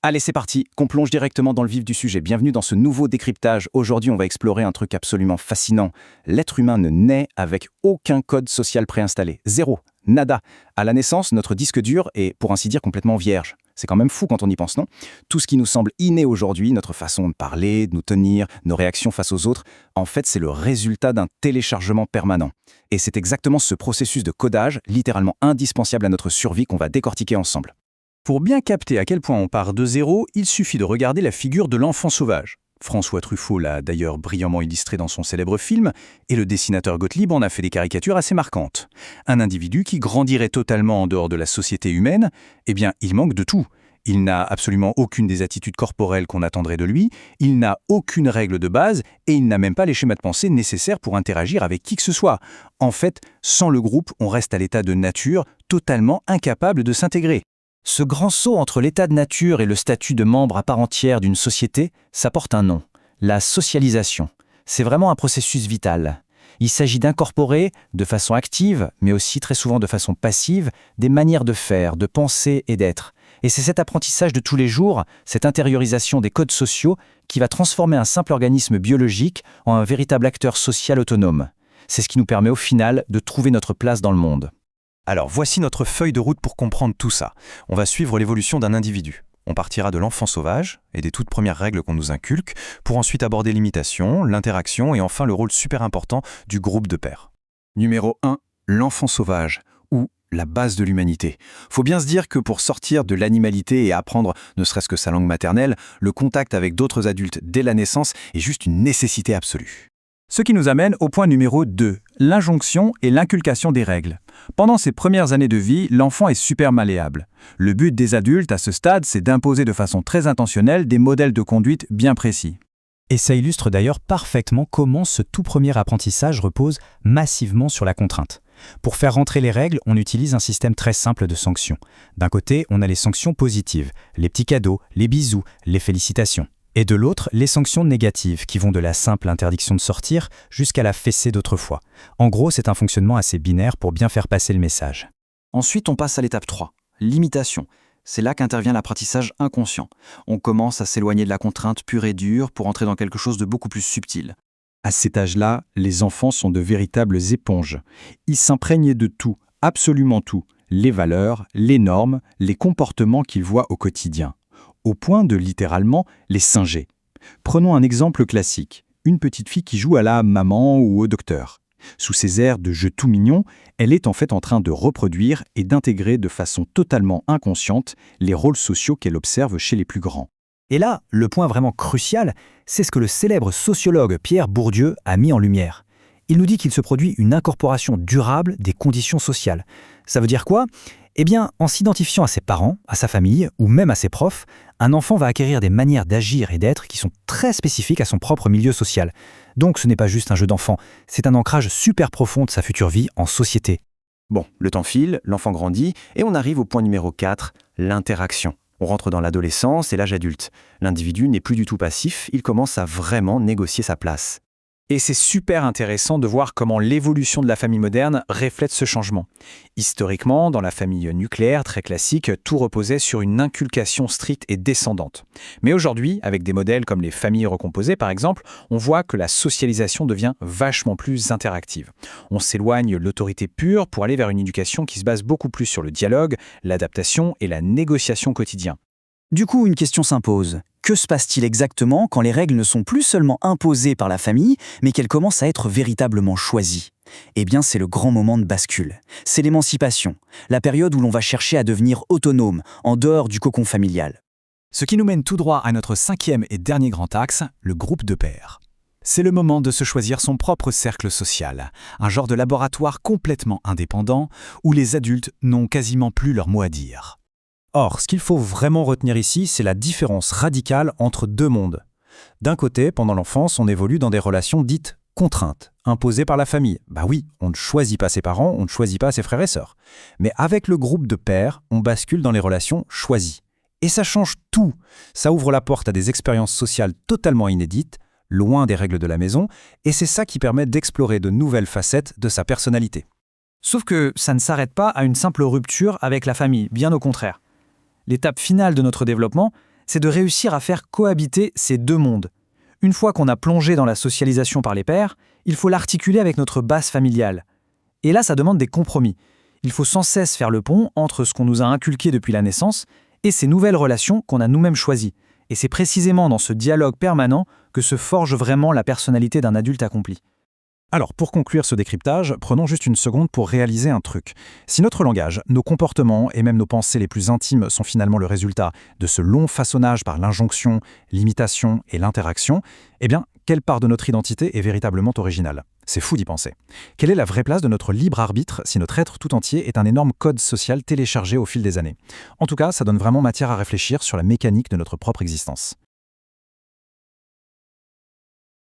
Allez, c'est parti, qu'on plonge directement dans le vif du sujet. Bienvenue dans ce nouveau décryptage. Aujourd'hui, on va explorer un truc absolument fascinant. L'être humain ne naît avec aucun code social préinstallé. Zéro, nada. À la naissance, notre disque dur est, pour ainsi dire, complètement vierge. C'est quand même fou quand on y pense, non? Tout ce qui nous semble inné aujourd'hui, notre façon de parler, de nous tenir, nos réactions face aux autres, en fait, c'est le résultat d'un téléchargement permanent. Et c'est exactement ce processus de codage, littéralement indispensable à notre survie, qu'on va décortiquer ensemble. Pour bien capter à quel point on part de zéro, il suffit de regarder la figure de l'enfant sauvage. François Truffaut l'a d'ailleurs brillamment illustré dans son célèbre film, et le dessinateur Gottlieb en a fait des caricatures assez marquantes. Un individu qui grandirait totalement en dehors de la société humaine, eh bien, il manque de tout. Il n'a absolument aucune des attitudes corporelles qu'on attendrait de lui, il n'a aucune règle de base, et il n'a même pas les schémas de pensée nécessaires pour interagir avec qui que ce soit. En fait, sans le groupe, on reste à l'état de nature, totalement incapable de s'intégrer. Ce grand saut entre l'état de nature et le statut de membre à part entière d'une société, ça porte un nom, la socialisation. C'est vraiment un processus vital. Il s'agit d'incorporer, de façon active, mais aussi très souvent de façon passive, des manières de faire, de penser et d'être. Et c'est cet apprentissage de tous les jours, cette intériorisation des codes sociaux, qui va transformer un simple organisme biologique en un véritable acteur social autonome. C'est ce qui nous permet au final de trouver notre place dans le monde. Alors voici notre feuille de route pour comprendre tout ça. On va suivre l'évolution d'un individu. On partira de l'enfant sauvage et des toutes premières règles qu'on nous inculque, pour ensuite aborder l'imitation, l'interaction et enfin le rôle super important du groupe de pairs. Numéro 1, l'enfant sauvage, ou la base de l'humanité. Faut bien se dire que pour sortir de l'animalité et apprendre ne serait-ce que sa langue maternelle, le contact avec d'autres adultes dès la naissance est juste une nécessité absolue. Ce qui nous amène au point numéro 2, l'injonction et l'inculcation des règles. Pendant ses premières années de vie, l'enfant est super malléable. Le but des adultes à ce stade, c'est d'imposer de façon très intentionnelle des modèles de conduite bien précis. Et ça illustre d'ailleurs parfaitement comment ce tout premier apprentissage repose massivement sur la contrainte. Pour faire rentrer les règles, on utilise un système très simple de sanctions. D'un côté, on a les sanctions positives, les petits cadeaux, les bisous, les félicitations. Et de l'autre, les sanctions négatives, qui vont de la simple interdiction de sortir jusqu'à la fessée d'autrefois. En gros, c'est un fonctionnement assez binaire pour bien faire passer le message. Ensuite, on passe à l'étape 3, l'imitation. C'est là qu'intervient l'apprentissage inconscient. On commence à s'éloigner de la contrainte pure et dure pour entrer dans quelque chose de beaucoup plus subtil. À cet âge-là, les enfants sont de véritables éponges. Ils s'imprègnent de tout, absolument tout, les valeurs, les normes, les comportements qu'ils voient au quotidien. Au point de littéralement les singer. Prenons un exemple classique, une petite fille qui joue à la maman ou au docteur. Sous ses airs de jeu tout mignon, elle est en fait en train de reproduire et d'intégrer de façon totalement inconsciente les rôles sociaux qu'elle observe chez les plus grands. Et là, le point vraiment crucial, c'est ce que le célèbre sociologue Pierre Bourdieu a mis en lumière. Il nous dit qu'il se produit une incorporation durable des conditions sociales. Ça veut dire quoi ? Eh bien, en s'identifiant à ses parents, à sa famille ou même à ses profs, un enfant va acquérir des manières d'agir et d'être qui sont très spécifiques à son propre milieu social. Donc ce n'est pas juste un jeu d'enfant, c'est un ancrage super profond de sa future vie en société. Bon, le temps file, l'enfant grandit, et on arrive au point numéro 4, l'interaction. On rentre dans l'adolescence et l'âge adulte. L'individu n'est plus du tout passif, il commence à vraiment négocier sa place. Et c'est super intéressant de voir comment l'évolution de la famille moderne reflète ce changement. Historiquement, dans la famille nucléaire très classique, tout reposait sur une inculcation stricte et descendante. Mais aujourd'hui, avec des modèles comme les familles recomposées par exemple, on voit que la socialisation devient vachement plus interactive. On s'éloigne de l'autorité pure pour aller vers une éducation qui se base beaucoup plus sur le dialogue, l'adaptation et la négociation quotidienne. Du coup, une question s'impose. Que se passe-t-il exactement quand les règles ne sont plus seulement imposées par la famille, mais qu'elles commencent à être véritablement choisies ? Eh bien, c'est le grand moment de bascule. C'est l'émancipation, la période où l'on va chercher à devenir autonome, en dehors du cocon familial. Ce qui nous mène tout droit à notre 5e et dernier grand axe, le groupe de pairs. C'est le moment de se choisir son propre cercle social, un genre de laboratoire complètement indépendant où les adultes n'ont quasiment plus leur mot à dire. Or, ce qu'il faut vraiment retenir ici, c'est la différence radicale entre deux mondes. D'un côté, pendant l'enfance, on évolue dans des relations dites contraintes, imposées par la famille. Bah oui, on ne choisit pas ses parents, on ne choisit pas ses frères et sœurs. Mais avec le groupe de pairs, on bascule dans les relations choisies. Et ça change tout. Ça ouvre la porte à des expériences sociales totalement inédites, loin des règles de la maison, et c'est ça qui permet d'explorer de nouvelles facettes de sa personnalité. Sauf que ça ne s'arrête pas à une simple rupture avec la famille, bien au contraire. L'étape finale de notre développement, c'est de réussir à faire cohabiter ces deux mondes. Une fois qu'on a plongé dans la socialisation par les pairs, il faut l'articuler avec notre base familiale. Et là, ça demande des compromis. Il faut sans cesse faire le pont entre ce qu'on nous a inculqué depuis la naissance et ces nouvelles relations qu'on a nous-mêmes choisies. Et c'est précisément dans ce dialogue permanent que se forge vraiment la personnalité d'un adulte accompli. Alors, pour conclure ce décryptage, prenons juste une seconde pour réaliser un truc. Si notre langage, nos comportements et même nos pensées les plus intimes sont finalement le résultat de ce long façonnage par l'injonction, l'imitation et l'interaction, eh bien, quelle part de notre identité est véritablement originale ? C'est fou d'y penser. Quelle est la vraie place de notre libre arbitre si notre être tout entier est un énorme code social téléchargé au fil des années ? En tout cas, ça donne vraiment matière à réfléchir sur la mécanique de notre propre existence.